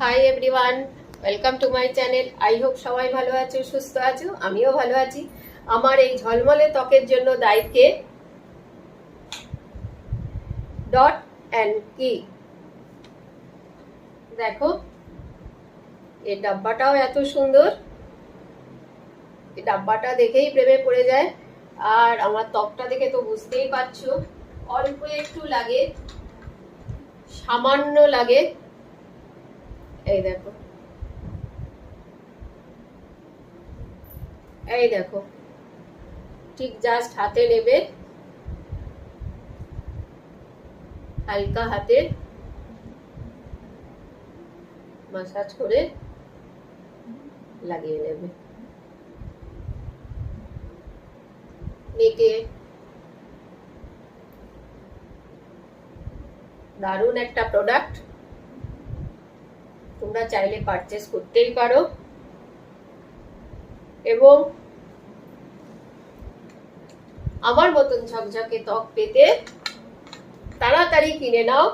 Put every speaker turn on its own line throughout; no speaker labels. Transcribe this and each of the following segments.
Hi everyone, welcome to my channel. I hope সবাই ভালো আছো, সুস্থ আছো, আমিও ভালো আছি। আমার এই ঝলমলে ত্বকের জন্য দায়ী কে? ডট অ্যান্ড কি। দেখো, এই ডাব্বাটাও এত সুন্দর। এই ডাব্বাটা দেখেই প্রেমে পড়ে যায়। আর আমার ত্বকটা দেখে তো বুঝতেই পারছো, অল্প একটু লাগে, সামান্য লাগে। এই দেখো, এই দেখো, ঠিক জাস্ট হাতে নেবে, হালকা হাতে মাসাজ করে লাগিয়ে নেবে। নেটে দারুণ একটা প্রোডাক্ট, তোমরা চাইলে পারচেজ করতেই পারো। এবং আমার মতন ঝকঝকে ত্বক পেতে তাড়াতাড়ি কিনে নাও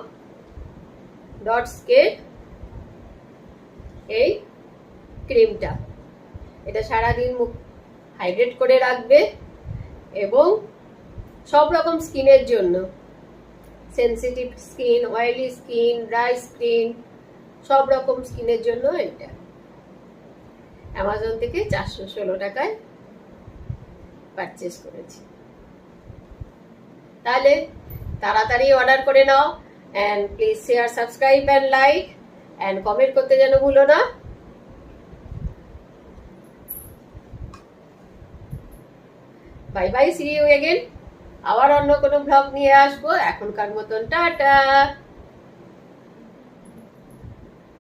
ডটসকে এই ক্রিমটা। এটা সারাদিন মুখ হাইড্রেট করে রাখবে এবং সব রকম স্কিনের জন্য, sensitive skin, oily skin, dry skin, সব রকম স্কিনের জন্য এটা অ্যামাজন থেকে 416 টাকায় পারচেজ করেছি। তাহলে তাড়াতাড়ি অর্ডার করে নাও। And please share, subscribe and like and comment করতে যেন ভুলো না। Bye bye, see you again. আবার অন্য কোনো ব্লগ নিয়ে আসবো। এখনকার মতন টাটা।